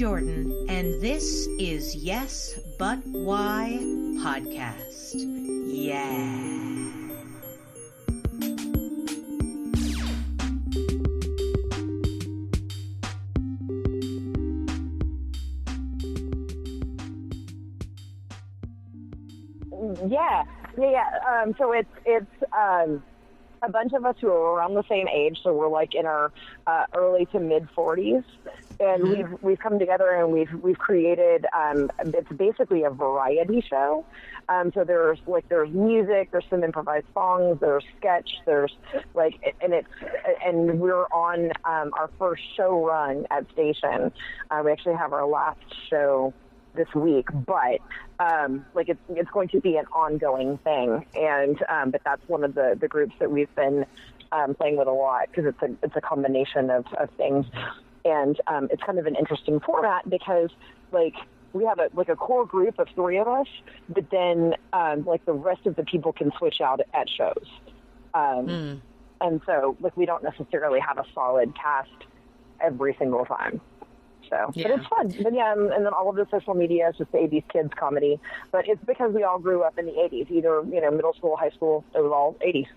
Jordan, and this is Yes, But Why podcast. Yeah. So it's a bunch of us who are around the same age. So we're like in our early to mid 40s, and we've come together and we've created. It's basically a variety show. So there's music, there's some improvised songs, there's sketch, there's and we're on our first show run at station. We actually have our last show this week, but it's going to be an ongoing thing, and but that's one of the groups that we've been playing with a lot, because it's a combination of things, and it's kind of an interesting format because we have a core group of three of us, but then the rest of the people can switch out at shows, and so we don't necessarily have a solid cast every single time. So, yeah. But it's fun. But yeah, and then all of the social media is just 80s kids comedy. But it's because we all grew up in the 80s, either, middle school, high school, it was all 80s.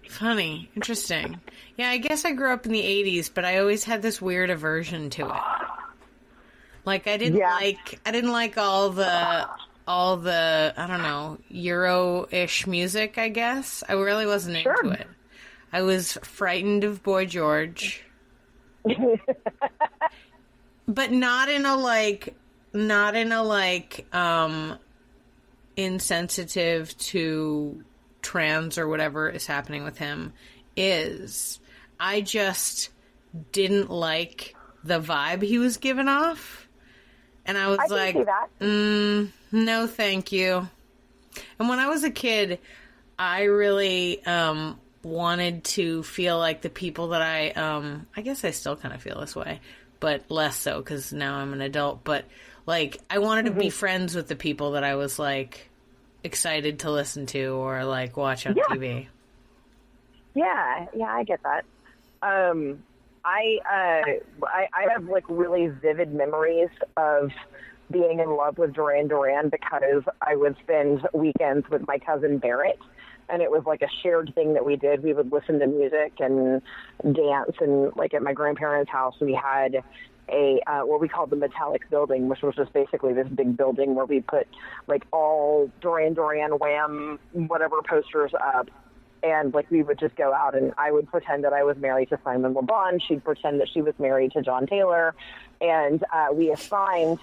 Funny. Interesting. Yeah, I guess I grew up in the 80s, but I always had this weird aversion to it. I didn't like all the, I don't know, Euro-ish music, I guess. I really wasn't into it. I was frightened of Boy George. But not in a insensitive to trans or whatever is happening with him is. I just didn't like the vibe he was giving off, and I was no thank you. And when I was a kid, I really wanted to feel like the people that I guess I still kind of feel this way, but less so because now I'm an adult, but I wanted to be friends with the people that I was excited to listen to or watch on TV. Yeah, I get that. I have really vivid memories of being in love with Duran Duran because I would spend weekends with my cousin Barrett. And it was a shared thing that we did. We would listen to music and dance. And at my grandparents' house, we had a what we called the Metallic Building, which was just basically this big building where we put all Duran Duran, Wham, whatever posters up. And we would just go out, and I would pretend that I was married to Simon Le Bon. She'd pretend that she was married to John Taylor. And we assigned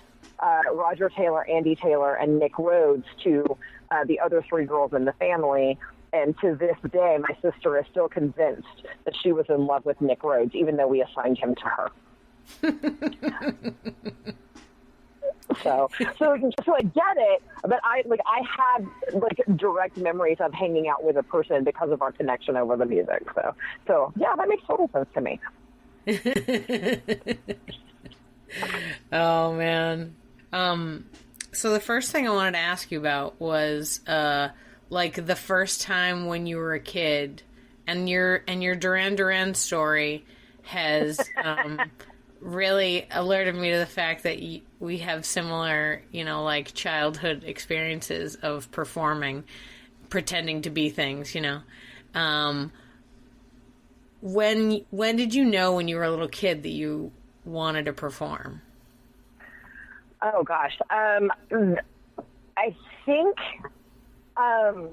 Roger Taylor, Andy Taylor, and Nick Rhodes to the other three girls in the family. And to this day, my sister is still convinced that she was in love with Nick Rhodes, even though we assigned him to her. So I get it, but I have direct memories of hanging out with a person because of our connection over the music. So yeah, that makes total sense to me. Oh man. So the first thing I wanted to ask you about was the first time when you were a kid, and your Duran Duran story has really alerted me to the fact that we have similar, childhood experiences of performing, pretending to be things, When did you know when you were a little kid that you wanted to perform? Oh gosh. I think I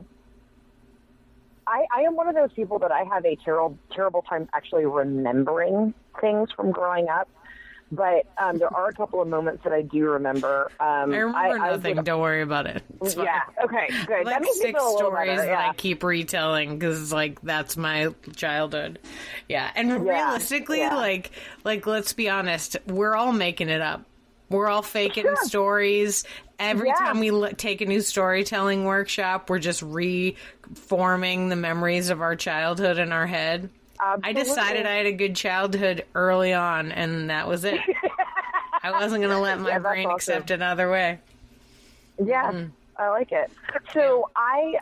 am one of those people that I have a terrible time actually remembering things from growing up. But there are a couple of moments that I do remember. I remember nothing. Don't worry about it. Yeah. Okay. Good. That makes me feel a little better. Stories that I keep retelling because that's my childhood. Yeah. And realistically, let's be honest, we're all making it up. We're all faking stories. Every time we take a new storytelling workshop, we're just reforming the memories of our childhood in our head. Absolutely. I decided I had a good childhood early on, and that was it. I wasn't going to let my brain accept another way. Yeah. I like it. So I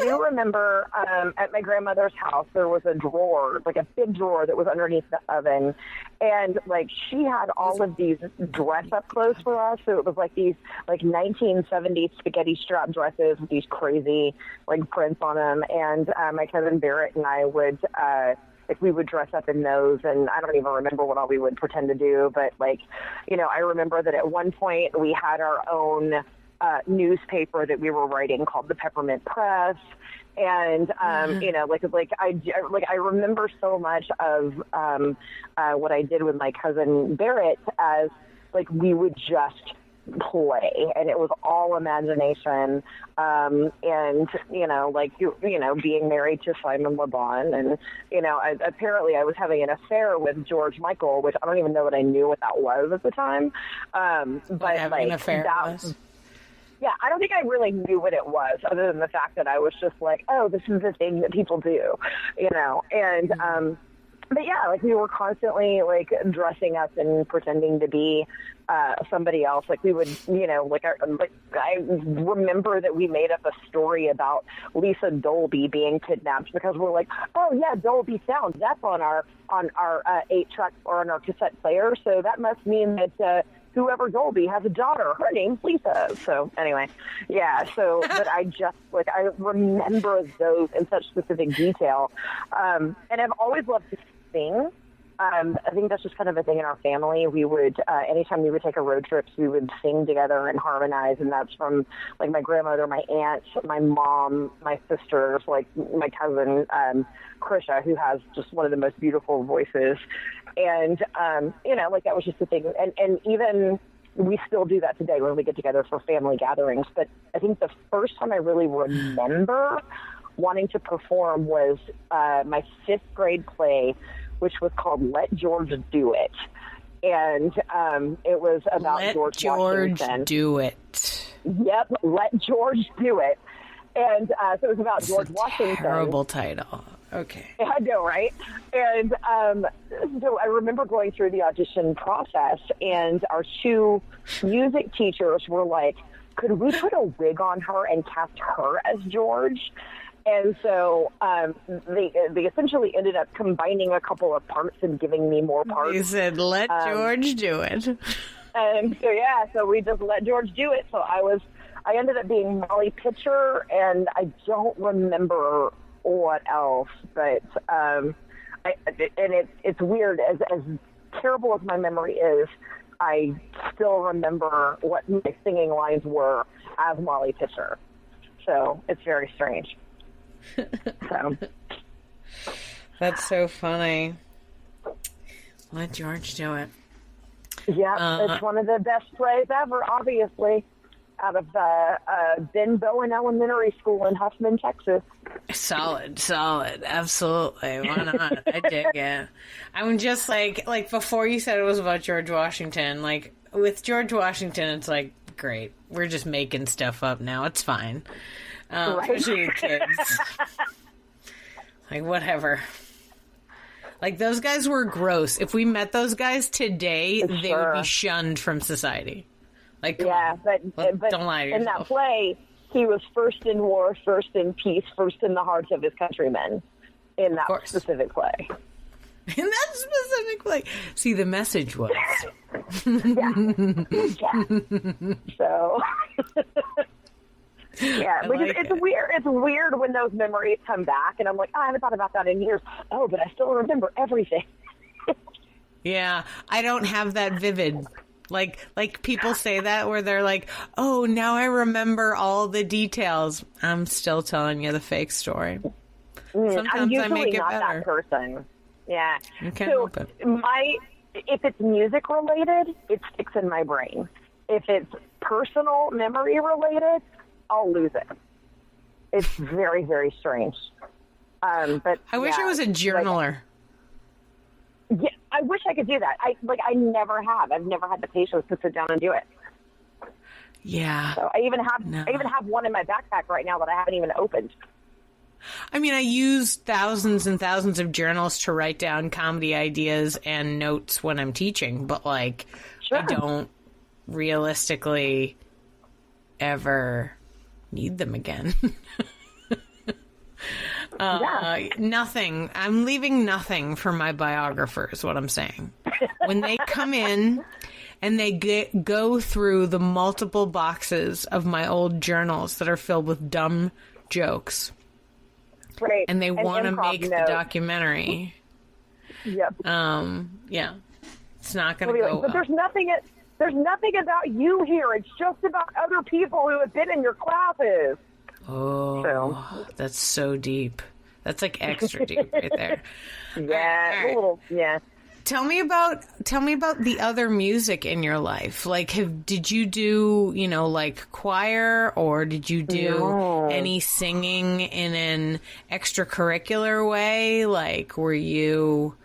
do remember at my grandmother's house there was a drawer, like a big drawer that was underneath the oven, and like she had all of these dress-up clothes for us. So it was like these like 1970s spaghetti strap dresses with these crazy like prints on them, and my cousin Barrett and I would. Like we would dress up in those, and I don't even remember what all we would pretend to do, but like, you know, I remember that at one point we had our own newspaper that we were writing called the Peppermint Press, and you know, I remember so much of what I did with my cousin Barrett as like we would just play, and it was all imagination, and you know, like you know, being married to Simon Le Bon, and you know, apparently I was having an affair with George Michael, which I don't even know what I knew what that was at the time, but having like an affair was. Yeah, I don't think I really knew what it was, other than the fact that I was just like, oh, this is the thing that people do, you know, and but yeah, like we were constantly like dressing up and pretending to be somebody else. Like we would, you know, I remember that we made up a story about Lisa Dolby being kidnapped because we're like, oh yeah, Dolby Sound, that's on our 8-track or on our cassette player, so that must mean that whoever Dolby has a daughter. Her name's Lisa. So anyway, yeah. So, but I just like I remember those in such specific detail, and I've always loved to sing. I think that's just kind of a thing in our family. We would, anytime we would take a road trip, we would sing together and harmonize, and that's from like my grandmother, my aunt, my mom, my sisters, like my cousin Krisha, who has just one of the most beautiful voices, and you know, like that was just the thing, and even we still do that today when we get together for family gatherings. But I think the first time I really remember wanting to perform was my 5th grade play, which was called Let George Do It. And it was about George Washington. Let George do it. Yep, Let George Do It. And so it was about George Washington. Terrible title. Okay. I know, right? And so I remember going through the audition process, and our 2 music teachers were like, could we put a wig on her and cast her as George? And so they essentially ended up combining a couple of parts and giving me more parts. They said, let George do it. And so, yeah, so we just let George do it. So I ended up being Molly Pitcher, and I don't remember what else, but it's weird. As terrible as my memory is, I still remember what my singing lines were as Molly Pitcher. So it's very strange. So that's so funny. Let George do it. Yeah, it's one of the best plays ever, obviously, out of Benbow Elementary School in Huffman, Texas. Solid, absolutely. Why not? I dig it. I'm just like before you said it was about George Washington. Like with George Washington, it's like great. We're just making stuff up now. It's fine. Right. Especially with kids. Like, whatever. Like, those guys were gross. If we met those guys today, they would be shunned from society. Like, yeah, but don't lie to yourself. In that play, he was first in war, first in peace, first in the hearts of his countrymen. In that specific play. In that specific play. See, the message was. Yeah. So... Yeah, because it's weird. It's weird when those memories come back, and I'm like, I haven't thought about that in years. Oh, but I still remember everything. Yeah, I don't have that vivid. Like people say that where they're like, oh, now I remember all the details. I'm still telling you the fake story. Sometimes I'm usually I make it not better. That person. Yeah. You can't help it. If it's music related, it sticks in my brain. If it's personal memory related, I'll lose it. It's very, very strange. But I wish I was a journaler. Yeah, I wish I could do that. I never have. I've never had the patience to sit down and do it. Yeah. So I even have one in my backpack right now that I haven't even opened. I mean, I use thousands and thousands of journals to write down comedy ideas and notes when I'm teaching, but I don't realistically ever need them again. Yeah. Nothing. I'm leaving nothing for my biographers, what I'm saying. When they come in and they go through the multiple boxes of my old journals that are filled with dumb jokes, Right. and they want to make the documentary. Yep. Yeah. It's not going to go But well. there's nothing about you here. It's just about other people who have been in your classes. Oh, that's so deep. That's like extra deep right there. Yeah, All right. a little, yeah. Tell me about the other music in your life. Like, did you do, like choir, or did you do any singing in an extracurricular way? Like, were you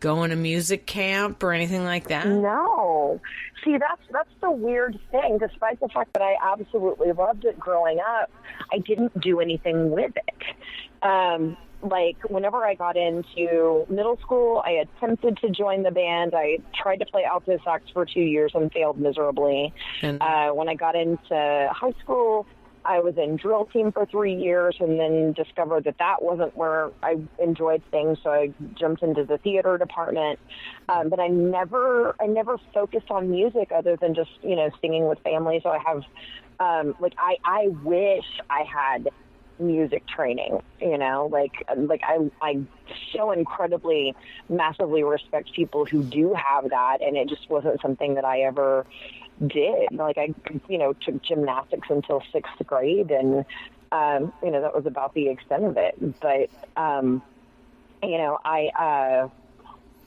going to music camp or anything like that? No. See, that's the weird thing. Despite the fact that I absolutely loved it growing up, I didn't do anything with it. Like, whenever I got into middle school, I attempted to join the band. I tried to play alto sax for 2 years and failed miserably. And When I got into high school, I was in drill team for 3 years and then discovered that wasn't where I enjoyed things, so I jumped into the theater department. But I never focused on music other than just, singing with family. So I have, I wish I had music training, I so incredibly, massively respect people who do have that, and it just wasn't something that I ever did. Like, I, took gymnastics until 6th grade, and, that was about the extent of it. But, I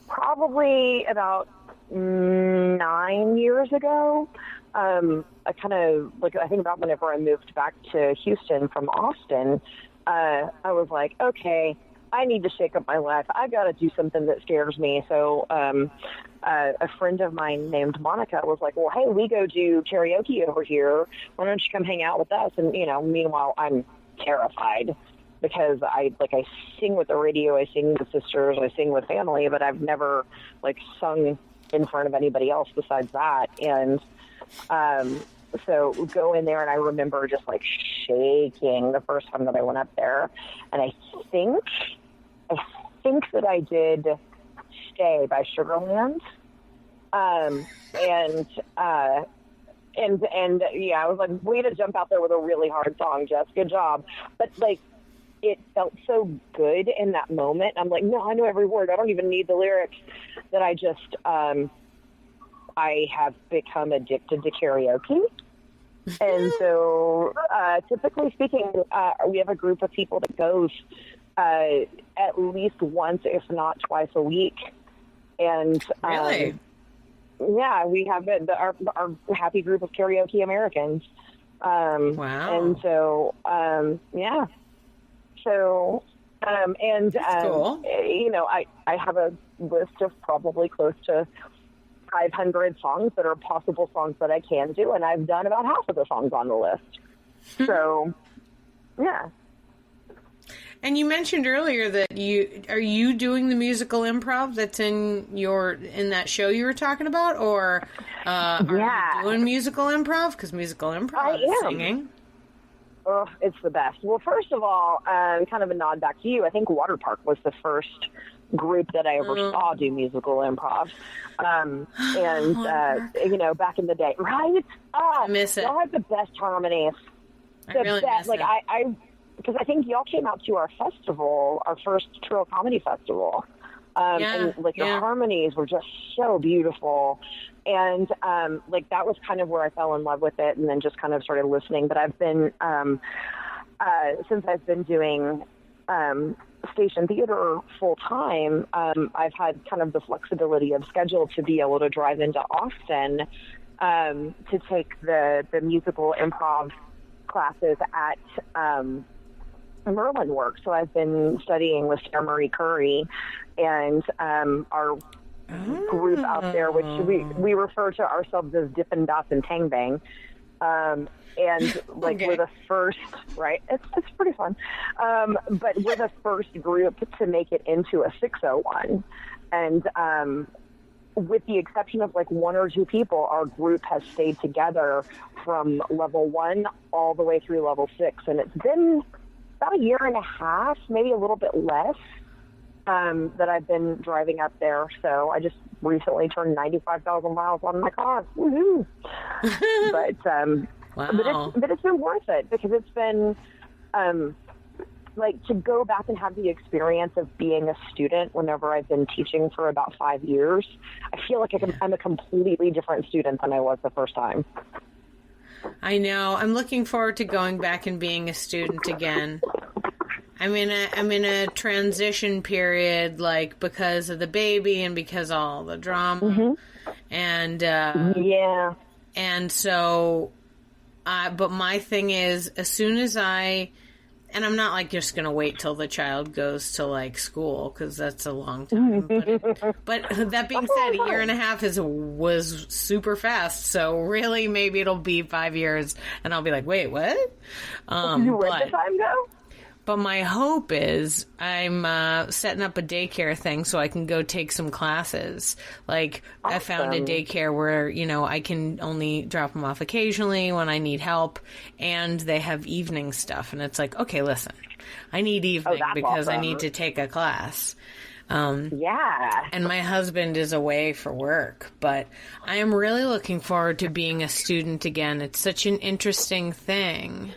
probably about 9 years ago, I kind of, I think about whenever I moved back to Houston from Austin, I was like, okay, I need to shake up my life. I got to do something that scares me. So a friend of mine named Monica was like, well, hey, we go do karaoke over here. Why don't you come hang out with us? And, meanwhile, I'm terrified because I sing with the radio, I sing with sisters, I sing with family, but I've never, sung in front of anybody else besides that. And so go in there, and I remember just shaking the first time that I went up there. And I think that I did Stay by Sugarland. And yeah, I was like, way to jump out there with a really hard song, Jess. Good job. But it felt so good in that moment. I'm like, no, I know every word. I don't even need the lyrics. That I just, I have become addicted to karaoke. And so, typically speaking, we have a group of people that goes at least once, if not twice a week. And really? Yeah, we have our happy group of karaoke Americans. Wow. And so, yeah. So, cool. I have a list of probably close to 500 songs that are possible songs that I can do, and I've done about half of the songs on the list. So, yeah. And you mentioned earlier that are you doing the musical improv that's in that show you were talking about, or are you doing musical improv? Because musical improv is singing. Oh, it's the best. Well, first of all, kind of a nod back to you. I think Water Park was the first group that I ever saw do musical improv. Back in the day, right? I miss it. Y'all had the best harmonies. I really miss it. Because I think y'all came out to our festival, our first Trail Comedy Festival. Your harmonies were just so beautiful. And, that was kind of where I fell in love with it, and then just kind of started listening. But I've been, since I've been doing station theater full time, I've had kind of the flexibility of schedule to be able to drive into Austin to take the musical improv classes at Merlin Works. So I've been studying with Sarah Marie Curry and our group out there, which we refer to ourselves as Dippin' Dots and Tang Bang. We're the first, right? It's pretty fun. But we're the first group to make it into a 601. And with the exception of like one or two people, our group has stayed together from level 1 all the way through level 6. And it's been about a year and a half, maybe a little bit less, that I've been driving up there. So I just recently turned 95,000 miles on my car. Woohoo! Wow. But it's been worth it, because it's been, like, to go back and have the experience of being a student whenever I've been teaching for about 5 years, I feel like I'm a completely different student than I was the first time. I know. I'm looking forward to going back and being a student again. I'm in a transition period, like, because of the baby and because of all the drama. And, yeah. And so, but my thing is, as soon as and I'm not like just going to wait till the child goes to like school, because that's a long time. But that being said, a year and a half was super fast. So really, maybe it'll be 5 years, and I'll be like, wait, what? Where'd the time go? But my hope is I'm setting up a daycare thing so I can go take some classes. Like, awesome. I found a daycare where, I can only drop them off occasionally when I need help, and they have evening stuff. And it's like, okay, listen, I need evening because awesome. I need to take a class. Yeah. And my husband is away for work, but I am really looking forward to being a student again. It's such an interesting thing.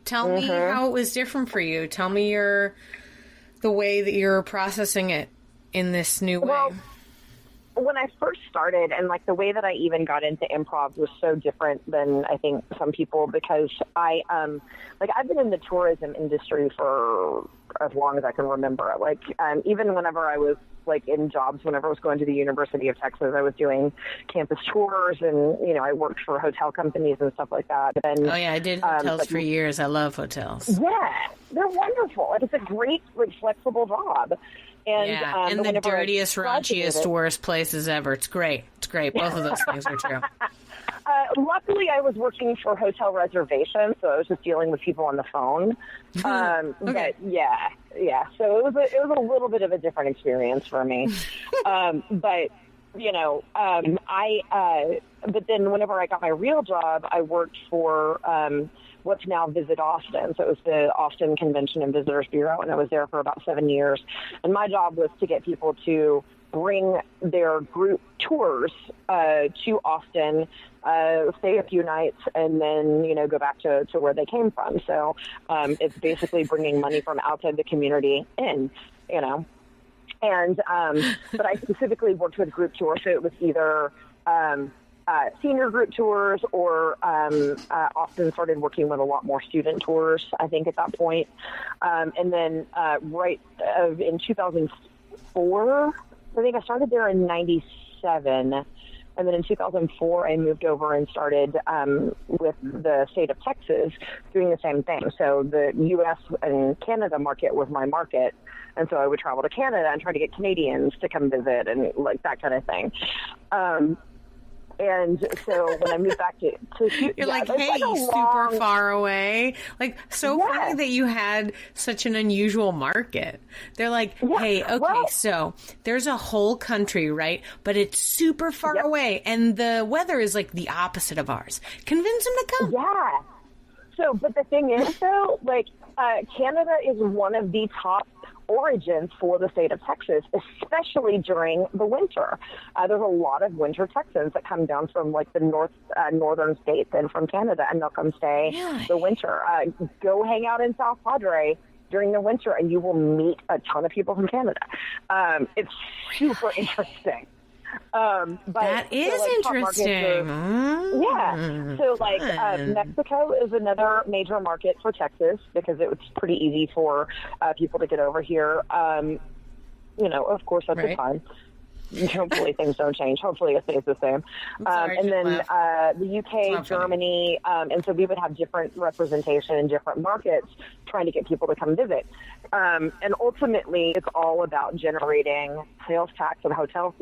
Tell me how it was different for you. Tell me the way that you're processing it in this new way. Well, when I first started, and like the way that I even got into improv was so different than I think some people, because I've been in the tourism industry for as long as I can remember. Like, even whenever I was like in jobs, whenever I was going to the University of Texas, I was doing campus tours, and I worked for hotel companies and stuff like that. And, I did hotels for years. I love hotels. Yeah, they're wonderful. It's a great, like, flexible job. And, and the dirtiest, raunchiest, worst places ever. It's great. It's great. Both of those things are true. Luckily, I was working for hotel reservations, so I was just dealing with people on the phone. Okay. But yeah. So it was a little bit of a different experience for me. But then whenever I got my real job, I worked for what's now Visit Austin. So it was the Austin Convention and Visitors Bureau, and I was there for about 7 years. And my job was to get people to bring their group tours to Austin, stay a few nights, and then, go back to where they came from. So it's basically bringing money from outside the community in, And but I specifically worked with group tours, so it was either senior group tours, or Austin started working with a lot more student tours, I think, at that point. And then in 2004, I think I started there in 97. And then in 2004, I moved over and started with the state of Texas doing the same thing. So the U.S. and Canada market was my market. And so I would travel to Canada and try to get Canadians to come visit and like that kind of thing. And so when I moved back to you're like, hey, super far away. Like, so funny that you had such an unusual market. They're like, hey, okay, so there's a whole country, right? But it's super far away, and the weather is like the opposite of ours. Convince them to come. Yeah. So, but the thing is, though, like, Canada is one of the top origins for the state of Texas, especially during the winter. There's a lot of winter Texans that come down from like the northern states and from Canada, and they'll come stay the winter. Go hang out in South Padre during the winter, and you will meet a ton of people from Canada. It's super interesting. But that is interesting. So Mexico is another major market for Texas because it was pretty easy for people to get over here. Of course, at the time. Hopefully things don't change. Hopefully it stays the same. And then the UK, Germany, and so we would have different representation in different markets trying to get people to come visit. And ultimately, it's all about generating sales tax and hotel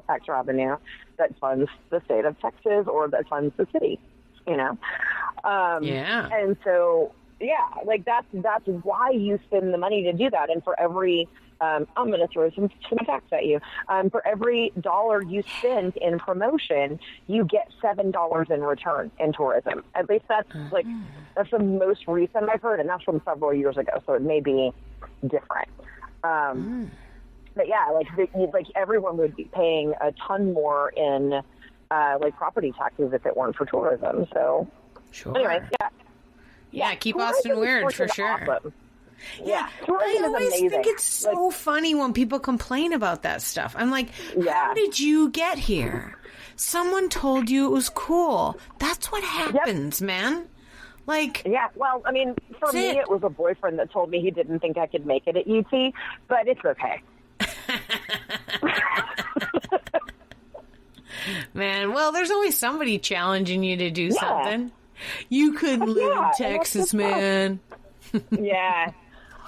tax revenue that funds the state of Texas or that funds the city, And so Yeah, like that's why you spend the money to do that. And for every, I'm going to throw some facts at you. For every dollar you spend in promotion, you get $7 in return in tourism. At least that's that's the most recent I've heard, and that's from several years ago, so it may be different. But yeah, like everyone would be paying a ton more in like property taxes if it weren't for tourism. So anyway, yeah, keep Austin weird for sure. Awesome. Yeah, I always think it's so funny when people complain about that stuff. I'm like, how did you get here? Someone told you it was cool. That's what happens, man. Like, yeah, well, I mean, for me, it was a boyfriend that told me he didn't think I could make it at UT, but it's okay. Man, well, there's always somebody challenging you to do something. You couldn't live in Texas, man. Yeah.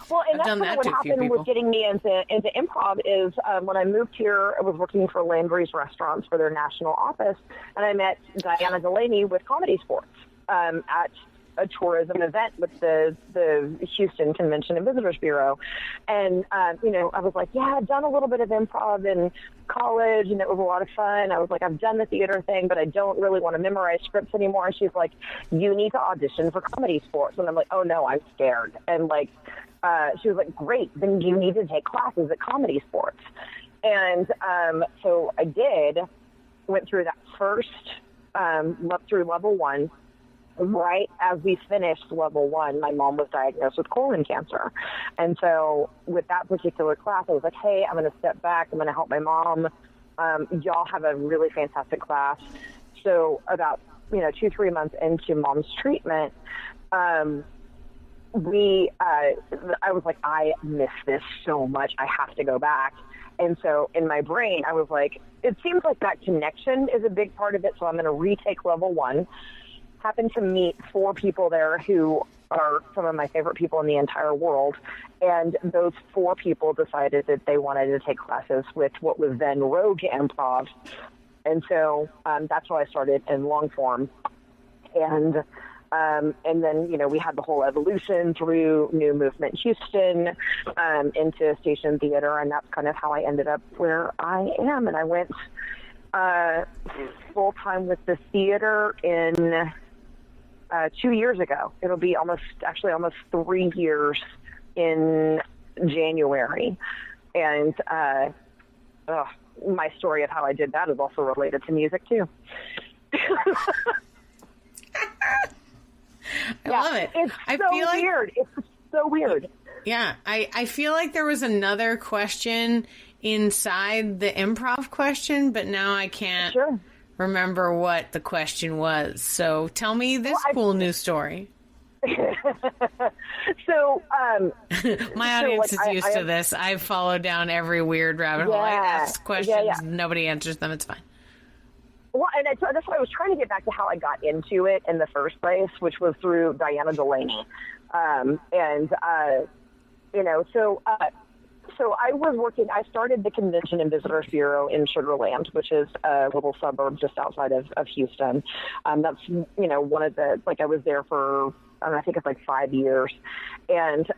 Well, and that's what happened with getting me into improv is when I moved here, I was working for Landry's Restaurants for their national office, and I met Diana Delaney with Comedy Sports at a tourism event with the Houston Convention and Visitors Bureau. And, you know, I was like, yeah, I've done a little bit of improv in college, and it was a lot of fun. I was like, I've done the theater thing, but I don't really want to memorize scripts anymore. And she's like, you need to audition for Comedy Sports. And I'm like, oh, no, I'm scared. And, like, she was like, great, then you need to take classes at Comedy Sports. And so I did, went through that first, through level one. Right as we finished level one, my mom was diagnosed with colon cancer. And so with that particular class, I was like, hey, I'm going to step back. I'm going to help my mom. Y'all have a really fantastic class. So about, 2-3 months into mom's treatment, I was like, I miss this so much. I have to go back. And so in my brain, I was like, it seems like that connection is a big part of it. So I'm going to retake level one. Happened to meet 4 people there who are some of my favorite people in the entire world. And those 4 people decided that they wanted to take classes with what was then Rogue Improv. And so that's how I started in long form. And then, we had the whole evolution through New Movement Houston into Station Theater. And that's kind of how I ended up where I am. And I went full-time with the theater in 2 years ago. It'll be almost 3 years in January. And my story of how I did that is also related to music, too. I love it. It's so weird. It's so weird. Yeah, I feel like there was another question inside the improv question, but now I can't remember what the question was. So tell me this cool new story. So, my audience is used to this. I've followed down every weird rabbit hole. I ask questions, nobody answers them. It's fine. Well, and that's why I was trying to get back to how I got into it in the first place, which was through Diana Delaney. So I was working, I started the Convention and Visitors Bureau in Sugar Land, which is a little suburb just outside of Houston. That's, one of the, I was there for, I think it's 5 years. And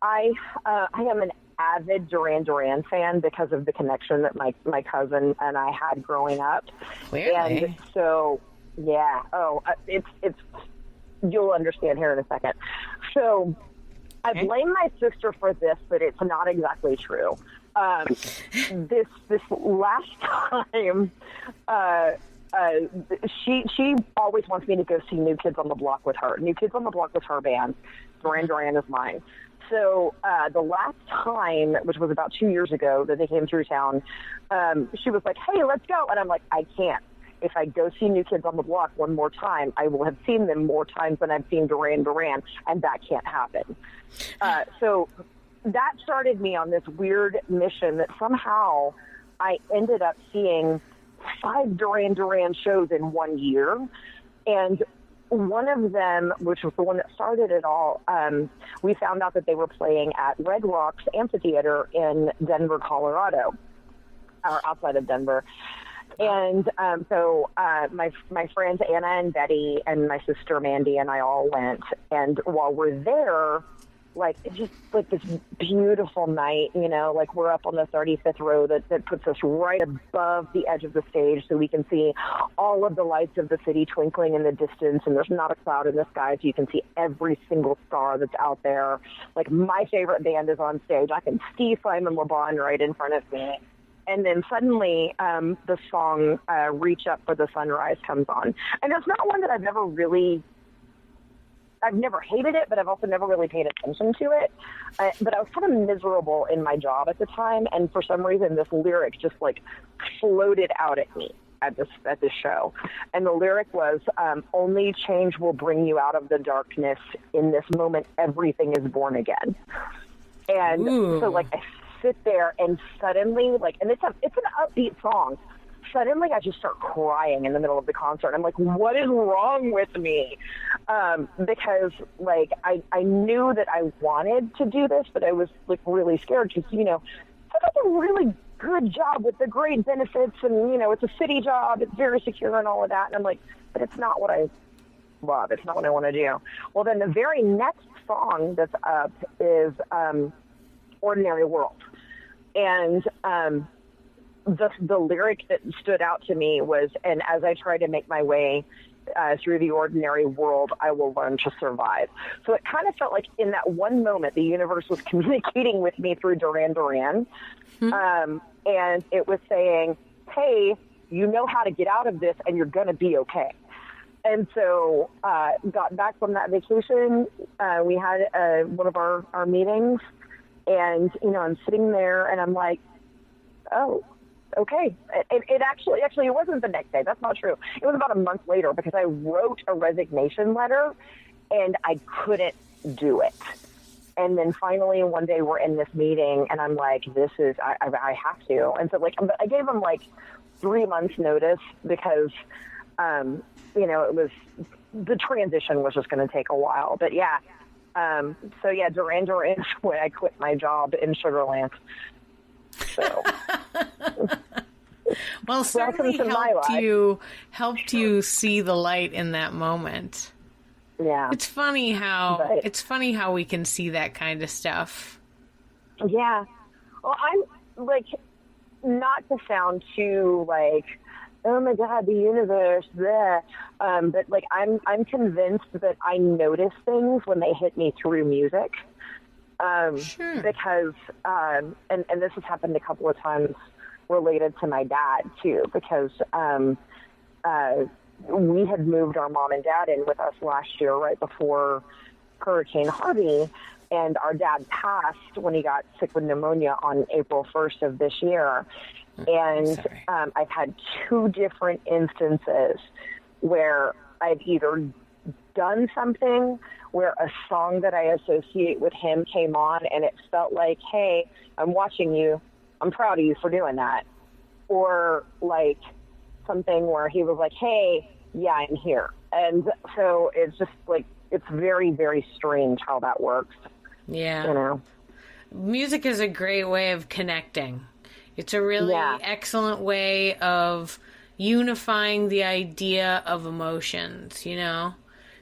I am an avid Duran Duran fan because of the connection that my cousin and I had growing up. Clearly. And so, yeah. It's you'll understand here in a second. So I blame my sister for this, but it's not exactly true. This last time, she always wants me to go see New Kids on the Block with her. New Kids on the Block was her band. Duran Duran is mine. So the last time, which was about 2 years ago, that they came through town, she was like, hey, let's go. And I'm like, I can't. If I go see New Kids on the Block one more time, I will have seen them more times than I've seen Duran Duran, and that can't happen. So that started me on this weird mission that somehow I ended up seeing 5 Duran Duran shows in 1 year. And one of them, which was the one that started it all, we found out that they were playing at Red Rocks Amphitheater in Denver, Colorado, or outside of Denver. And my friends Anna and Betty and my sister Mandy and I all went. And while we're there, like, it's just like this beautiful night, you know, like we're up on the 35th row that puts us right above the edge of the stage so we can see all of the lights of the city twinkling in the distance, and there's not a cloud in the sky, so you can see every single star that's out there. Like, my favorite band is on stage. I can see Simon Le Bon right in front of me. And then suddenly the song Reach Up for the Sunrise comes on. And it's not one that I've never hated it, but I've also never really paid attention to it. But I was kind of miserable in my job at the time, and for some reason this lyric just like floated out at me at this show. And the lyric was, only change will bring you out of the darkness. In this moment, everything is born again. And so like I sit there and suddenly, like, and it's an upbeat song. Suddenly I just start crying in the middle of the concert. I'm like, what is wrong with me? Because like I knew that I wanted to do this, but I was like really scared because, you know, I got a really good job with the great benefits and, you know, it's a city job. It's very secure and all of that. And I'm like, but it's not what I love. It's not what I want to do. Well, then the very next song that's up is Ordinary World. And the lyric that stood out to me was, and as I try to make my way through the ordinary world, I will learn to survive. So it kind of felt like in that one moment, the universe was communicating with me through Duran Duran. And it was saying, hey, you know how to get out of this and you're going to be okay. And so got back from that vacation. We had one of our meetings. And, you know, I'm sitting there and I'm like, oh, okay. It actually, it wasn't the next day. That's not true. It was about a month later because I wrote a resignation letter and I couldn't do it. And then finally one day we're in this meeting and I'm like, I have to. And so like, I gave them like 3 months notice because, you know, the transition was just going to take a while, but yeah. Duran Duran is when I quit my job in Sugarland. So, well, certainly helped you see the light in that moment. Yeah, it's funny how we can see that kind of stuff. Yeah, well, I'm like, not to sound too like, oh my God, the universe, there. But like, I'm convinced that I notice things when they hit me through music. Sure. Because, and this has happened a couple of times related to my dad too, because, we had moved our mom and dad in with us last year, right before Hurricane Harvey. And our dad passed when he got sick with pneumonia on April 1st of this year. And I've had 2 different instances where I've either done something where a song that I associate with him came on and it felt like, hey, I'm watching you. I'm proud of you for doing that. Or like something where he was like, hey, yeah, I'm here. And so it's just like, it's very, very strange how that works. Yeah. You know, music is a great way of connecting. It's a really excellent way of unifying the idea of emotions, you know?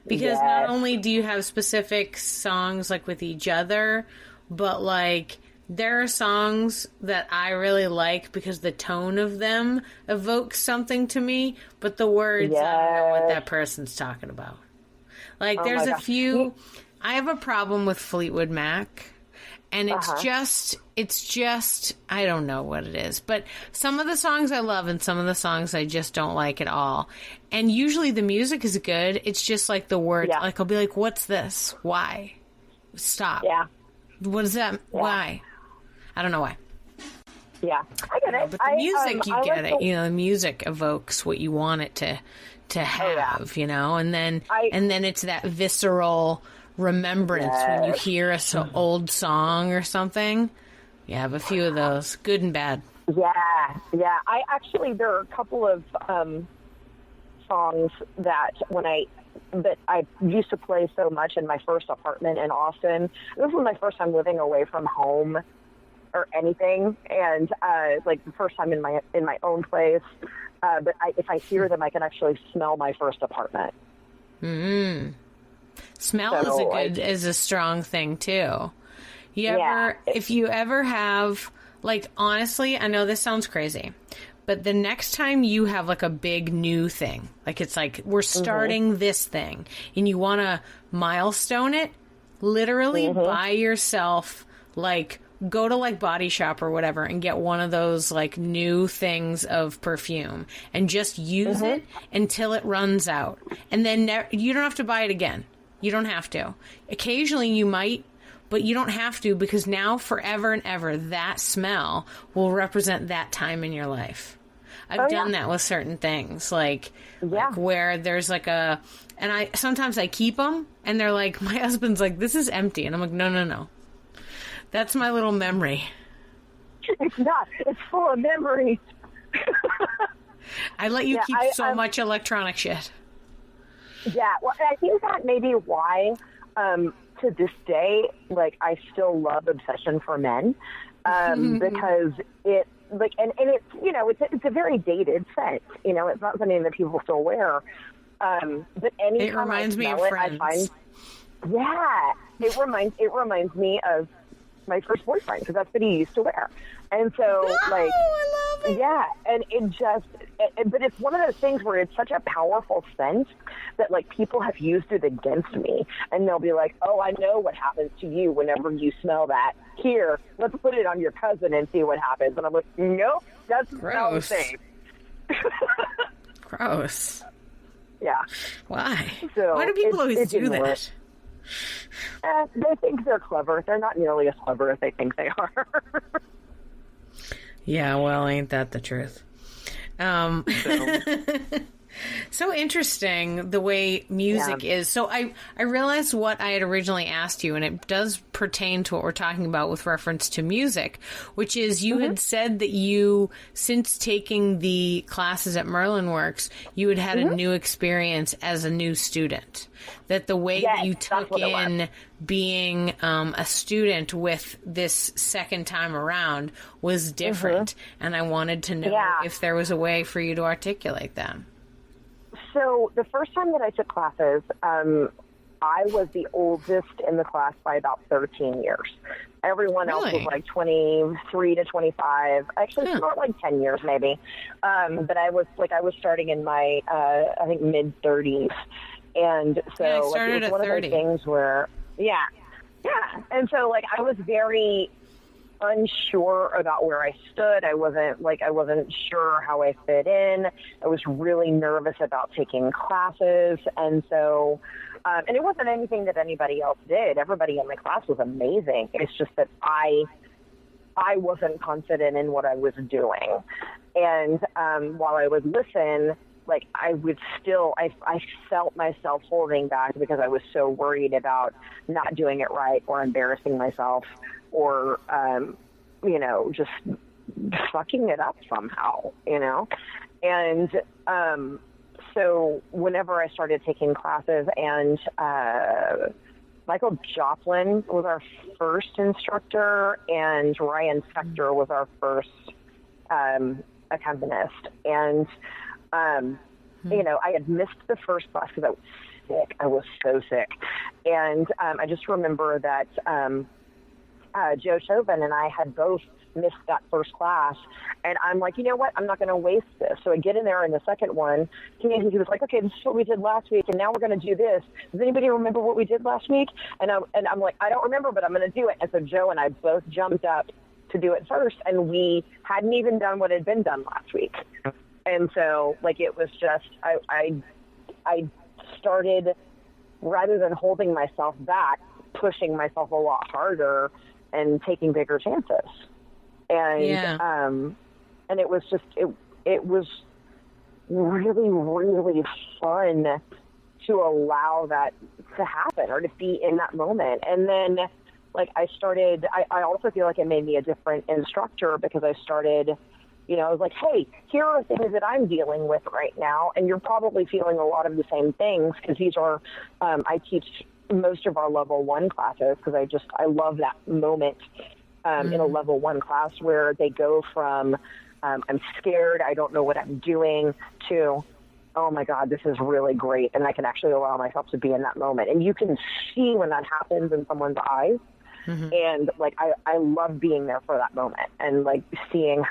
Because not only do you have specific songs like with each other, but like there are songs that I really like because the tone of them evokes something to me, but the words, I don't know what that person's talking about. Like there's a few, I have a problem with Fleetwood Mac. And it's just, I don't know what it is. But some of the songs I love and some of the songs I just don't like at all. And usually the music is good. It's just like the words. Yeah. Like I'll be like, what's this? Why? Stop. Yeah. What is that? Yeah. Why? I don't know why. Yeah. I get it. But the music, you get it. You know, the music evokes what you want it to have, you know? And then it's that visceral remembrance when you hear a old song or something. You have a few of those, good and bad. Yeah. There are a couple of songs that I used to play so much in my first apartment in Austin. This was my first time living away from home or anything, and like the first time in my own place. But if I hear them, I can actually smell my first apartment. Smell is a strong thing too. If you ever have, like, honestly, I know this sounds crazy, but the next time you have like a big new thing, like it's like we're starting this thing and you want to milestone it, literally buy yourself, like, go to like Body Shop or whatever and get one of those like new things of perfume and just use it until it runs out. And then you don't have to buy it again. You don't have to. Occasionally you might, but you don't have to, because now forever and ever that smell will represent that time in your life. I've done that with certain things, like where there's like and sometimes I keep them and they're like, my husband's like, this is empty. And I'm like, no. That's my little memory. It's not. It's full of memories. I let you keep so much electronic shit. Yeah, well, I think that may be why, to this day, like, I still love Obsession for Men, because it, like, and it's, you know, it's a very dated scent. You know, it's not something that people still wear. But anytime it reminds me of Friends. I find, it reminds me of my first boyfriend, because that's what he used to wear. And so, like, I love it. Yeah, and but it's one of those things where it's such a powerful scent that, like, people have used it against me, and they'll be like, oh, I know what happens to you whenever you smell that. Here, let's put it on your cousin and see what happens. And I'm like, nope, that's not the same. Gross. Yeah. Why? So why do people always do that? They think they're clever. They're not nearly as clever as they think they are. Yeah, well, ain't that the truth? So interesting the way music is. So I realized what I had originally asked you, and it does pertain to what we're talking about with reference to music, which is you had said that you, since taking the classes at Merlin Works, you had a new experience as a new student. That the way that you took in being a student with this second time around was different. And I wanted to know if there was a way for you to articulate that. So the first time that I took classes, I was the oldest in the class by about 13 years. Everyone else was like 23 to 25. Actually, it's more like 10 years maybe. But I was starting in my, I think, mid-30s. And so I started it was one at 30. of those things where, And so, like, I was very unsure about where I stood. I wasn't sure how I fit in. I was really nervous about taking classes. And so, and it wasn't anything that anybody else did. Everybody in my class was amazing. It's just that I wasn't confident in what I was doing. And while I would listen, like, I felt myself holding back because I was so worried about not doing it right or embarrassing myself or, just fucking it up somehow, And so whenever I started taking classes, and Michael Joplin was our first instructor, and Ryan Spector was our first accompanist. And I had missed the first class because I was sick. I was so sick. And I just remember that Joe Chauvin and I had both missed that first class. And I'm like, you know what? I'm not going to waste this. So I get in there in the second one. He was like, okay, this is what we did last week, and now we're going to do this. Does anybody remember what we did last week? And I'm like, I don't remember, but I'm going to do it. And so Joe and I both jumped up to do it first, and we hadn't even done what had been done last week. And so, like, it was just, I started, rather than holding myself back, pushing myself a lot harder and taking bigger chances. And, and it was just, it was really, really fun to allow that to happen or to be in that moment. And then, like, I also feel like it made me a different instructor because I started, I was like, hey, here are things that I'm dealing with right now, and you're probably feeling a lot of the same things, because these are, I teach most of our level 1 classes because I love that moment in a level 1 class where they go from I'm scared, I don't know what I'm doing, to, oh my God, this is really great, and I can actually allow myself to be in that moment. And you can see when that happens in someone's eyes. Mm-hmm. And like, I love being there for that moment, and like seeing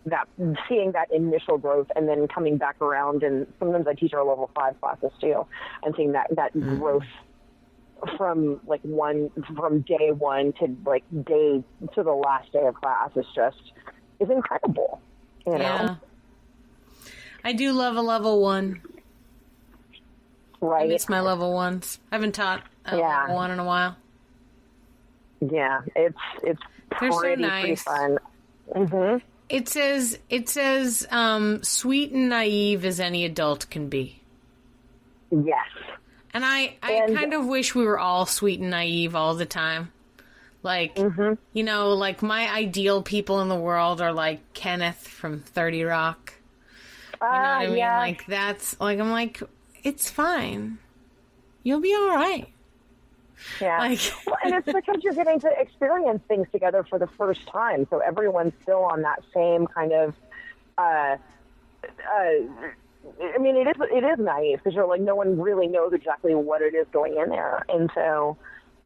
that initial growth, and then coming back around. And sometimes I teach our level 5 classes too, and seeing that mm-hmm. growth from day one to like day to the last day of class is incredible. You know? Yeah. I do love a level 1. Right. I miss my level 1s. I haven't taught level 1 in a while. Yeah, it's They're so pretty nice. Fun. Mm-hmm. It says sweet and naive as any adult can be. Yes. And I kind of wish we were all sweet and naive all the time. Like, mm-hmm. you know, like my ideal people in the world are like Kenneth from 30 Rock. You know what I mean? Yeah. Like, that's like, I'm like, it's fine. You'll be all right. Yeah. Well, and it's because you're getting to experience things together for the first time. So everyone's still on that same kind of, I mean, it is naive, because you're like, no one really knows exactly what it is going in there. And so,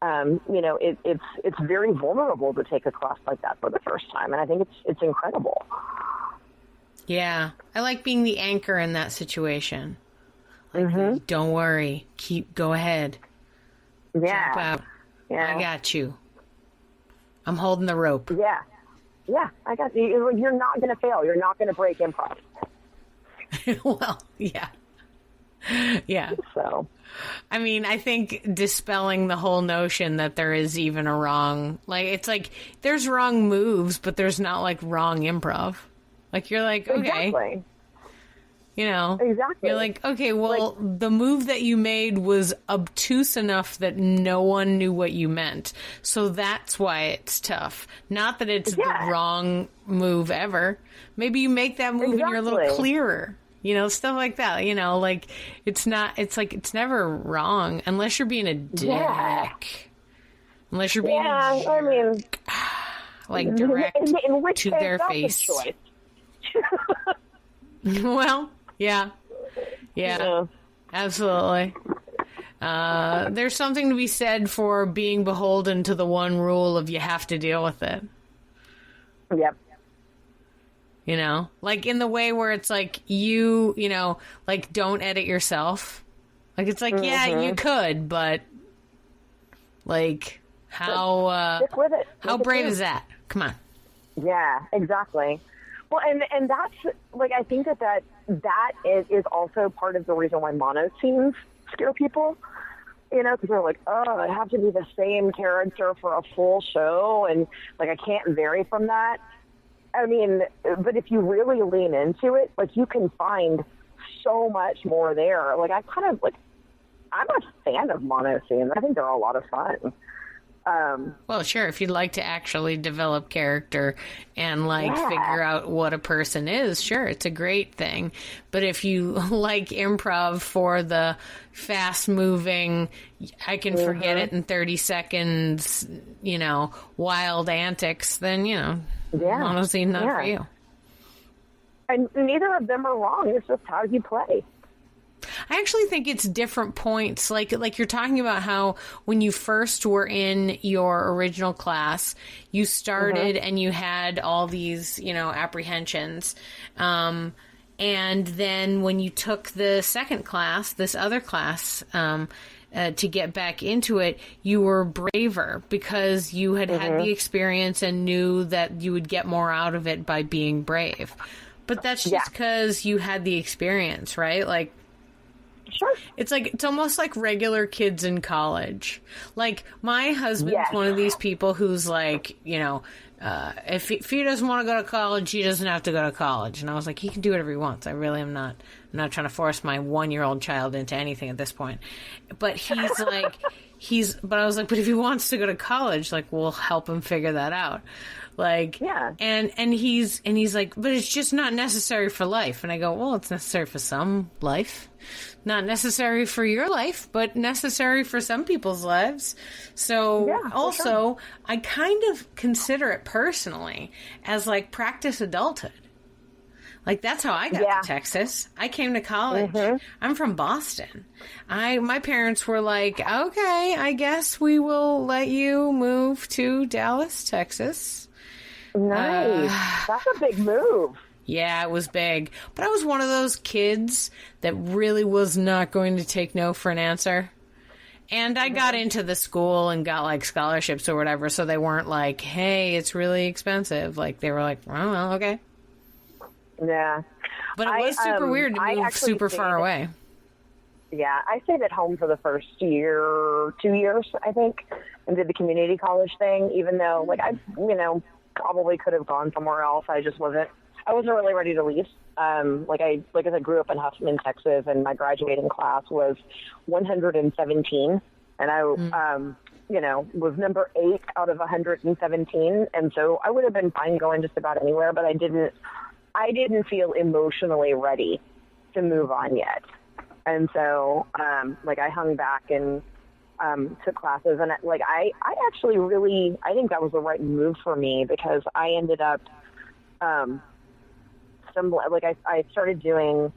you know, it's very vulnerable to take a class like that for the first time. And I think it's incredible. Yeah. I like being the anchor in that situation. Like, mm-hmm. don't worry. Go ahead. Yeah. Jump out. Yeah. I got you. I'm holding the rope. Yeah. Yeah, I got you. You're not going to fail. You're not going to break improv. Well, yeah. Yeah. So, I mean, I think dispelling the whole notion that there is even a wrong, like, it's like there's wrong moves, but there's not like wrong improv. Like, you're like, okay. Exactly. You know, exactly. You're like, okay, well, like, the move that you made was obtuse enough that no one knew what you meant. So that's why it's tough. Not that it's the wrong move ever. Maybe you make that move and you're a little clearer. You know, stuff like that. You know, like, it's like, it's never wrong unless you're being a dick. Yeah. Unless you're being a jerk. I mean, like, direct in which to case, their that's face. A choice. Well, yeah, absolutely. There's something to be said for being beholden to the one rule of you have to deal with it. Yep. You know, like in the way where it's like you know, like don't edit yourself. Like it's like, mm-hmm. yeah, you could, but like how stick with it. How brave is that? Come on. Yeah, exactly. Well, and that's, like, I think that is also part of the reason why mono scenes scare people, you know, because they're like, oh, I have to be the same character for a full show, and, like, I can't vary from that. I mean, but if you really lean into it, like, you can find so much more there. Like, I'm a fan of mono scenes. I think they're a lot of fun. Well, sure, if you'd like to actually develop character and figure out what a person is, sure, it's a great thing. But if you like improv for the fast moving, I can mm-hmm. forget it in 30 seconds, you know, wild antics, then, you know, honestly, not for you. And neither of them are wrong. It's just how you play. I actually think it's different points. Like you're talking about how when you first were in your original class, you started mm-hmm. and you had all these, you know, apprehensions. And then when you took the second class, this other class, to get back into it, you were braver because you had mm-hmm. had the experience and knew that you would get more out of it by being brave. But that's just because you had the experience, right? Like, sure. It's almost like regular kids in college. Like, my husband's one of these people who's like, you know, if he doesn't want to go to college, he doesn't have to go to college. And I was like, he can do whatever he wants. I really am not. I'm not trying to force my 1-year-old child into anything at this point. But he's like, but I was like, but if he wants to go to college, like, we'll help him figure that out. Like, and he's like, but it's just not necessary for life. And I go, well, it's necessary for some life. Not necessary for your life, but necessary for some people's lives. So also, I kind of consider it personally as like practice adulthood. Like, that's how I got to Texas. I came to college. I'm from Boston. My parents were like, okay, I guess we will let you move to Dallas, Texas. Nice. That's a big move. Yeah, it was big. But I was one of those kids that really was not going to take no for an answer. And I got into the school and got, like, scholarships or whatever, so they weren't like, hey, it's really expensive. Like, they were like, oh, well, okay. Yeah. But it was super weird to move super far away. Yeah, I stayed at home for the first 2 years, I think, and did the community college thing, even though, like, I, probably could have gone somewhere else. I wasn't really ready to leave. Like I grew up in Huffman, Texas, and my graduating class was 117, and I, was number 8 out of 117, and so I would have been fine going just about anywhere, but I didn't feel emotionally ready to move on yet, and so I hung back and took classes, and I actually really, I think that was the right move for me, because I ended up I started doing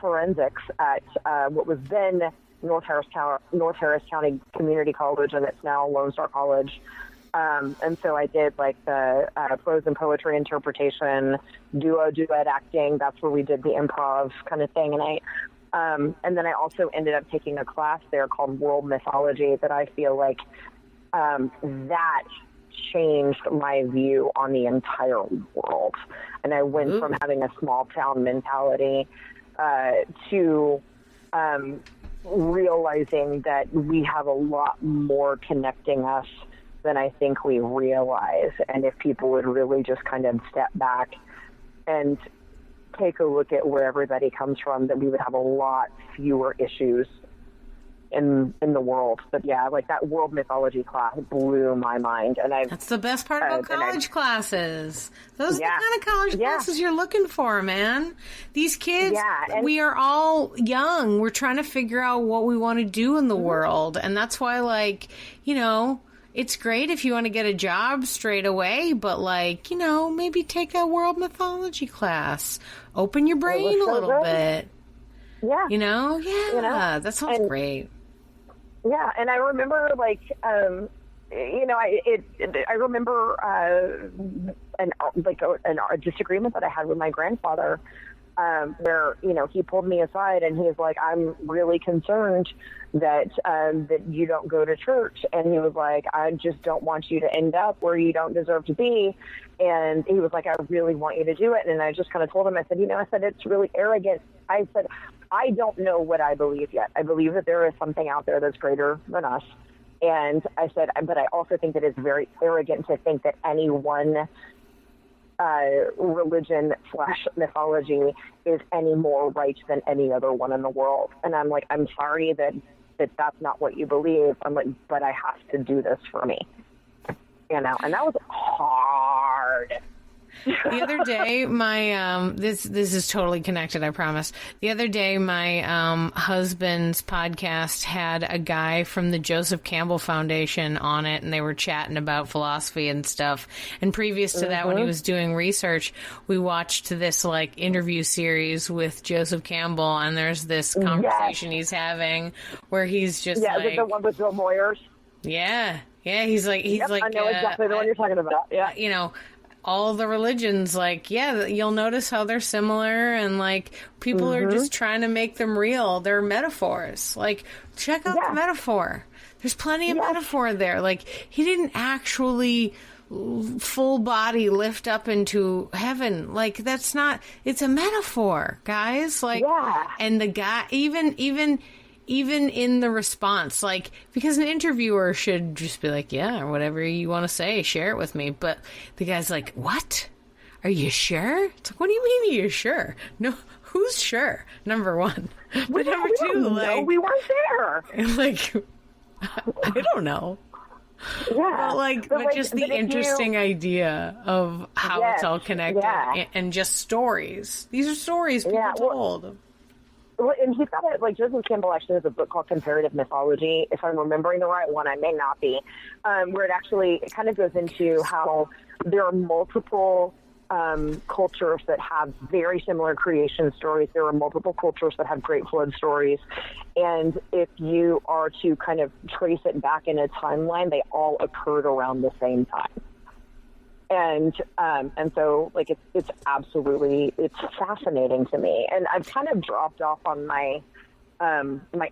forensics at what was then North Harris County Community College, and it's now Lone Star College. And so I did like the prose and poetry interpretation, duet acting. That's where we did the improv kind of thing. And then I also ended up taking a class there called World Mythology that I feel like that changed my view on the entire world. And I went from having a small town mentality to realizing that we have a lot more connecting us than I think we realize. And if people would really just kind of step back and take a look at where everybody comes from, that we would have a lot fewer issues in the world. But yeah, like that world mythology class blew my mind, and that's the best part about college classes. Those are the kind of college classes you're looking for, man. These kids, we are all young. We're trying to figure out what we want to do in the world, and that's why, like, it's great if you want to get a job straight away, but like, maybe take a world mythology class, open your brain a little bit. Yeah. That sounds great. Yeah, and I remember, like, I remember a disagreement that I had with my grandfather, where he pulled me aside and he was like, "I'm really concerned that you don't go to church," and he was like, "I just don't want you to end up where you don't deserve to be," and he was like, "I really want you to do it," and I just kind of told him, I said, "It's really arrogant." I said, "I don't know what I believe yet. I believe that there is something out there that's greater than us." And I said, but I also think that it's very arrogant to think that any one religion / mythology is any more right than any other one in the world. And I'm like, I'm sorry that that's not what you believe. I'm like, but I have to do this for me. And that was hard. The other day, my this is totally connected, I promise. The other day, my husband's podcast had a guy from the Joseph Campbell Foundation on it, and they were chatting about philosophy and stuff. And previous to that, when he was doing research, we watched this like interview series with Joseph Campbell, and there's this conversation he's having where he's just like, the one with Bill Moyers. Yeah, he's like, I know exactly the one you're talking about. Yeah, all the religions, like, you'll notice how they're similar, and like people are just trying to make them real. They're metaphors. Like, check out the metaphor. There's plenty of metaphor there. Like, he didn't actually full body lift up into heaven. Like, that's not, it's a metaphor, guys. Like, and the guy, even in the response, like, because an interviewer should just be like, yeah, or whatever you want to say, share it with me. But the guy's like, what? Are you sure? It's like, what do you mean, are you sure? No, who's sure? Number one. But number two, like, we weren't there. Like, I don't know. Yeah. But just the interesting idea of how it's all connected and just stories. These are stories people told. Well, and he's got it, like, Joseph Campbell actually has a book called Comparative Mythology, if I'm remembering the right one. I may not be, where it kind of goes into how there are multiple cultures that have very similar creation stories. There are multiple cultures that have great flood stories. And if you are to kind of trace it back in a timeline, they all occurred around the same time. And so like it's absolutely, it's fascinating to me. And I've kind of dropped off on my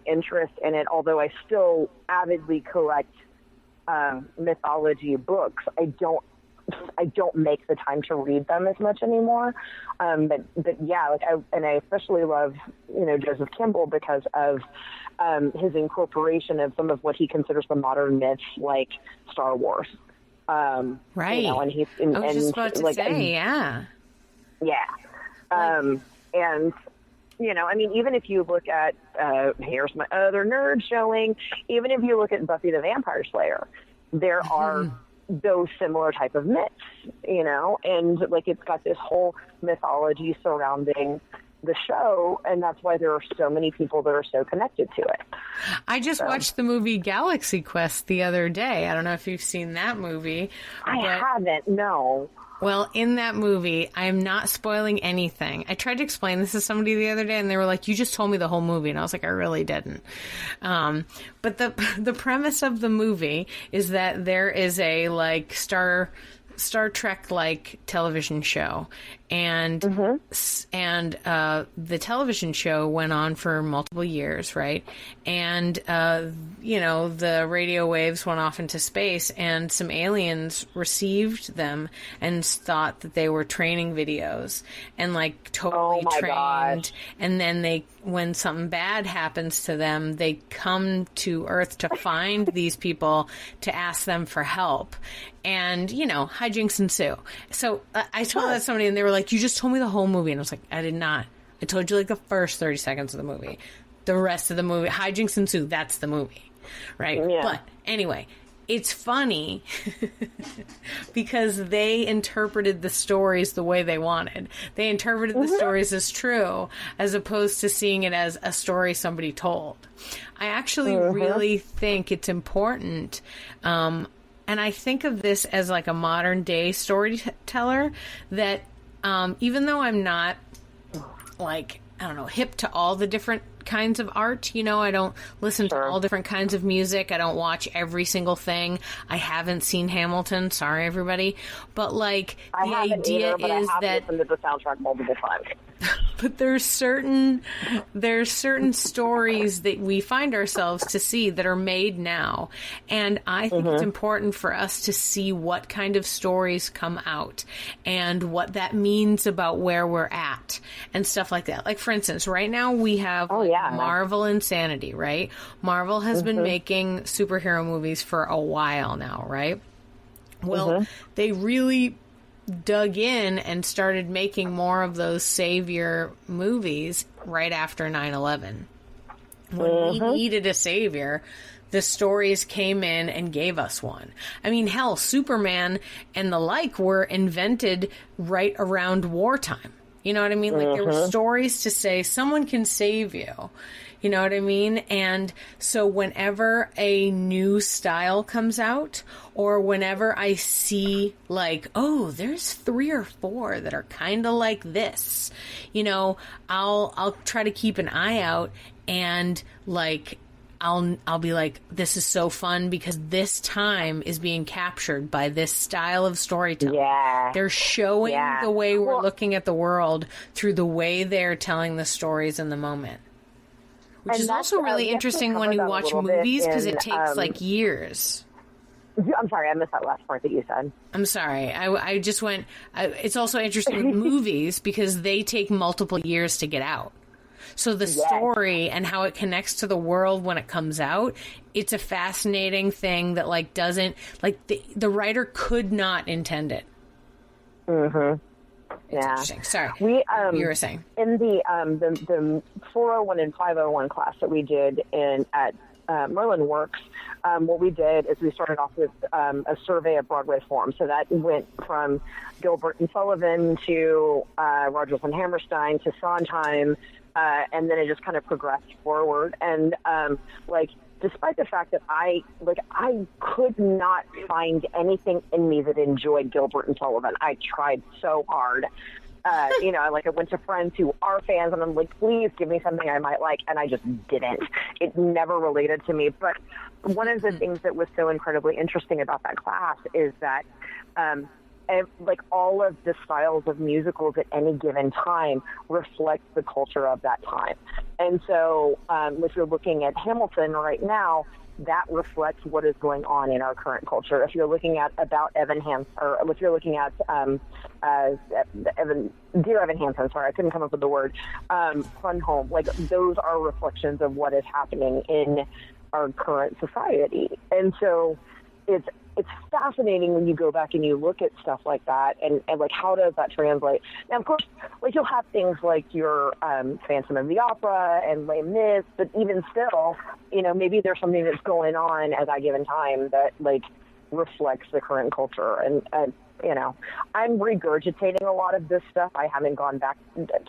interest in it, although I still avidly collect mythology books. I don't make the time to read them as much anymore. But yeah, like I especially love, Joseph Campbell because of his incorporation of some of what he considers the modern myths, like Star Wars. Right. And he's I was just about to say, yeah. And even if you look at here's my other nerd showing, even if you look at Buffy the Vampire Slayer, there are those similar type of myths, and like it's got this whole mythology surrounding the show, and that's why there are so many people that are so connected to it. I just watched the movie Galaxy Quest the other day. I don't know if you've seen that movie. I haven't, no. Well, in that movie, I'm not spoiling anything. I tried to explain this to somebody the other day, and they were like, you just told me the whole movie. And I was like, I really didn't. But the premise of the movie is that there is a, like, Star Trek-like television show. And the television show went on for multiple years, right? And, the radio waves went off into space, and some aliens received them and thought that they were training videos and, like, totally trained. Gosh. And then when something bad happens to them, they come to Earth to find these people to ask them for help. And, hijinks ensue. So I told that to somebody, and they were like, you just told me the whole movie. And I was like, I did not. I told you, like, the first 30 seconds of the movie. The rest of the movie, hijinks ensue, that's the movie. Right? Yeah. But anyway, it's funny because they interpreted the stories the way they wanted. They interpreted the stories as true, as opposed to seeing it as a story somebody told. I actually really think it's important, and I think of this as like a modern day storyteller, that even though I'm not, like, I don't know, hip to all the different kinds of art, I don't listen to all different kinds of music. I don't watch every single thing. I haven't seen Hamilton. Sorry, everybody. But, like, the idea is that I have listened to the soundtrack multiple times. But there's certain stories that we find ourselves to see that are made now. And I think it's important for us to see what kind of stories come out and what that means about where we're at and stuff like that. Like, for instance, right now we have Marvel Insanity, right? Marvel has been making superhero movies for a while now, right? Well, they really dug in and started making more of those savior movies right after 9/11. When we needed a savior, the stories came in and gave us one. I mean, hell, Superman and the like were invented right around wartime. You know what I mean? Like, there were stories to say someone can save you. You know what I mean? And so whenever a new style comes out, or whenever I see, like, oh, there's 3 or 4 that are kind of like this, I'll try to keep an eye out, and, like, I'll be like, this is so fun because this time is being captured by this style of storytelling. Yeah. They're showing the way we're looking at the world through the way they're telling the stories in the moment. Which is also really interesting when you watch movies, because it takes, like, years. I'm sorry, I missed that last part that you said. I'm sorry. I just went... it's also interesting with movies because they take multiple years to get out. So the story and how it connects to the world when it comes out, it's a fascinating thing that, like, doesn't... Like, the writer could not intend it. It's interesting. Sorry. You were saying. In the 401 and 501 class that we did at Merlin Works, what we did is we started off with a survey of Broadway form. So that went from Gilbert and Sullivan to Rodgers and Hammerstein to Sondheim, and then it just kind of progressed forward. And like, despite the fact that I could not find anything in me that enjoyed Gilbert and Sullivan. I tried so hard. You know, I went to friends who are fans, and I'm like, please give me something I might like, and I just didn't. It never related to me. But one of the things that was so incredibly interesting about that class is that, like, all of the styles of musicals at any given time reflect the culture of that time. And so, if you're looking at Hamilton right now, that reflects what is going on in our current culture. If you're looking at About Evan Hansen, or if you're looking at Dear Evan Hansen, sorry, I couldn't come up with the word, Fun Home, like, those are reflections of what is happening in our current society. And so it's fascinating when you go back and you look at stuff like that, and like, how does that translate? Now, of course, like, you'll have things like your Phantom of the Opera and Les Mis, but even still, you know, maybe there's something that's going on at that given time that, like, reflects the current culture. And you know, I'm regurgitating a lot of this stuff. I haven't gone back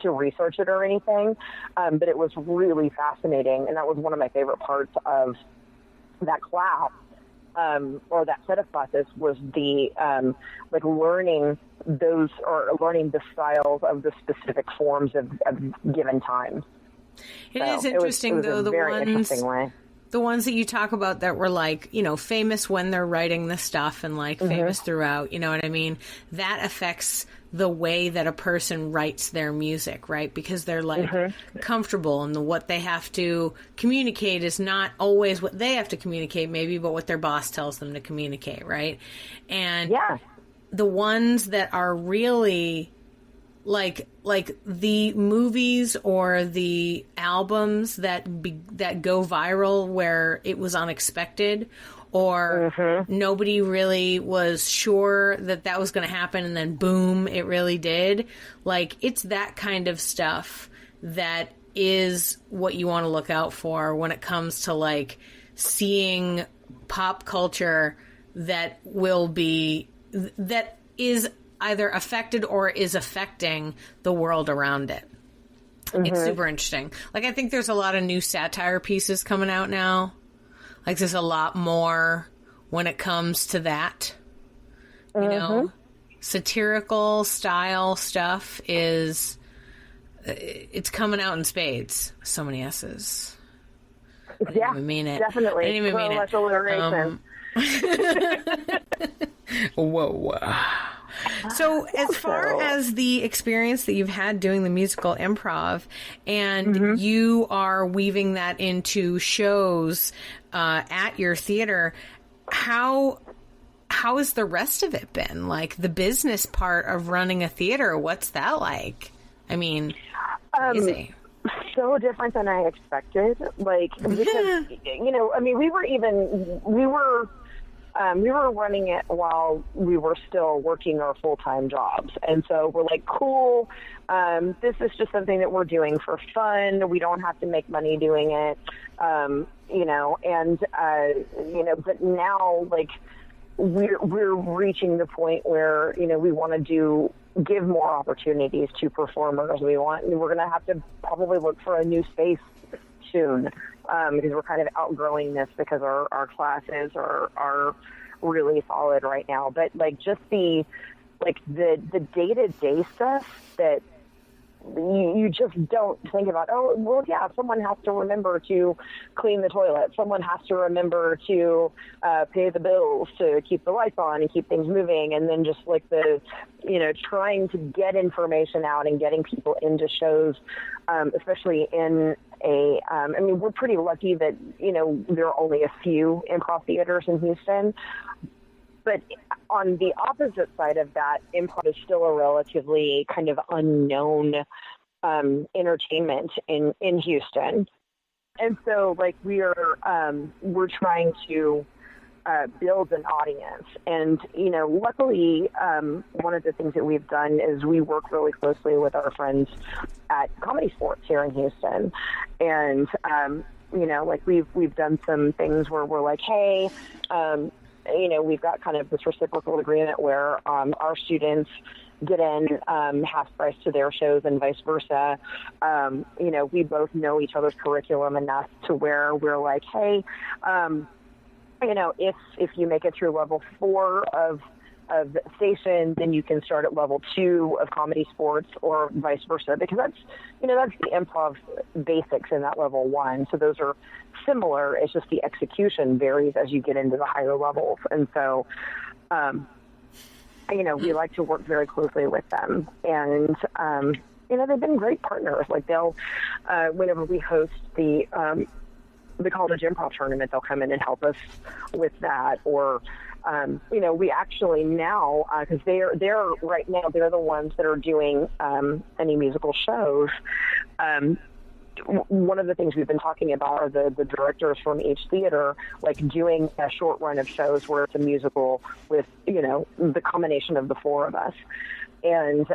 to research it or anything, but it was really fascinating, and that was one of my favorite parts of that class. Or that set of classes was the like, learning the styles of the specific forms of given times. It is interesting, though, the ones that you talk about that were, like, you know, famous when they're writing the stuff and, like, famous throughout, you know what I mean? That affects the way that a person writes their music, right? Because they're, like, comfortable, and what they have to communicate is not always what they have to communicate, maybe, but what their boss tells them to communicate, right? And the ones that are really, like the movies or the albums that go viral where it was unexpected, or nobody really was sure that was going to happen, and then boom, it really did. Like, it's that kind of stuff that is what you want to look out for when it comes to, like, seeing pop culture that is either affected or is affecting the world around it. It's super interesting. Like, I think there's a lot of new satire pieces coming out now. Like, there's a lot more when it comes to that. You know, satirical style stuff it's coming out in spades. So many S's. I didn't even mean it. Definitely. I didn't even mean it. Whoa. So as far as the experience that you've had doing the musical improv, and you are weaving that into shows at your theater, how has the rest of it been? Like, the business part of running a theater, what's that like? I mean, crazy. So different than I expected. Like, because, you know, I mean, we were running it while we were still working our full-time jobs. And so we're like, cool, this is just something that we're doing for fun. We don't have to make money doing it, you know, and, you know, but now, like, we're reaching the point where, you know, we want to give more opportunities to performers. We're going to have to probably look for a new space soon, because we're kind of outgrowing this, because our classes are really solid right now. But, like, just the day-to-day stuff that you just don't think about. Oh, well, yeah, someone has to remember to clean the toilet. Someone has to remember to pay the bills, to keep the lights on and keep things moving. And then just, like, the, you know, trying to get information out and getting people into shows, especially in I mean, we're pretty lucky that, you know, there are only a few improv theaters in Houston. But on the opposite side of that, improv is still a relatively kind of unknown entertainment in Houston. And so, like, we're trying to build an audience. And, you know, luckily, one of the things that we've done is we work really closely with our friends at Comedy Sports here in Houston. And, you know, like, we've done some things where we're like, hey, you know, we've got kind of this reciprocal agreement where our students get in half price to their shows and vice versa. We both know each other's curriculum enough to where we're like, hey, if you make it through level 4 of station, then you can start at level 2 of comedy sports, or vice versa, because that's the improv basics in that level 1. So those are similar. It's just the execution varies as you get into the higher levels. And so, we like to work very closely with them. And, they've been great partners. Like they'll, whenever we host the college improv tournament, they'll come in and help us with that. Or, we actually now, because they're right now, they're the ones that are doing any musical shows. One of the things we've been talking about are the directors from each theater, like doing a short run of shows where it's a musical with, the combination of the 4 of us. And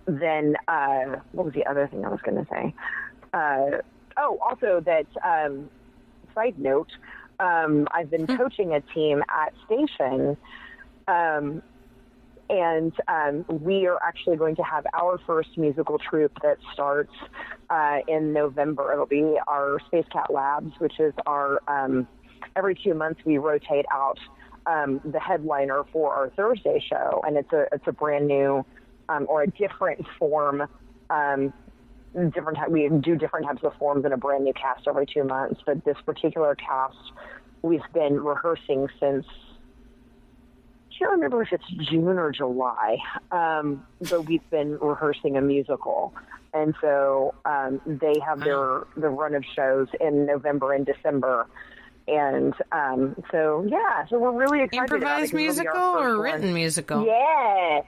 then what was the other thing I was going to say? Also that, side note, I've been coaching a team at Station, and we are actually going to have our first musical troupe that starts in November. It'll be our Space Cat Labs, which is our every 2 months we rotate out the headliner for our Thursday show, and it's a brand new or a different form. We do different types of forms in a brand new cast every 2 months, but this particular cast we've been rehearsing since, I can't remember if it's June or July, but we've been rehearsing a musical. And so they have the run of shows in November and December. And so we're really excited. Improvised musical or written musical? Yeah.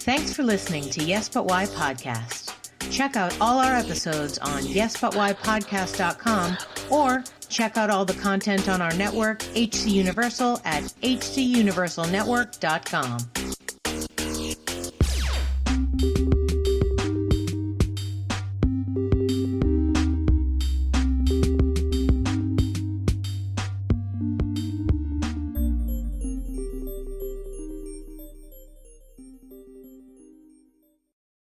Thanks for listening to Yes But Why Podcast. Check out all our episodes on yesbutwhypodcast.com or check out all the content on our network, HC Universal, at hcuniversalnetwork.com.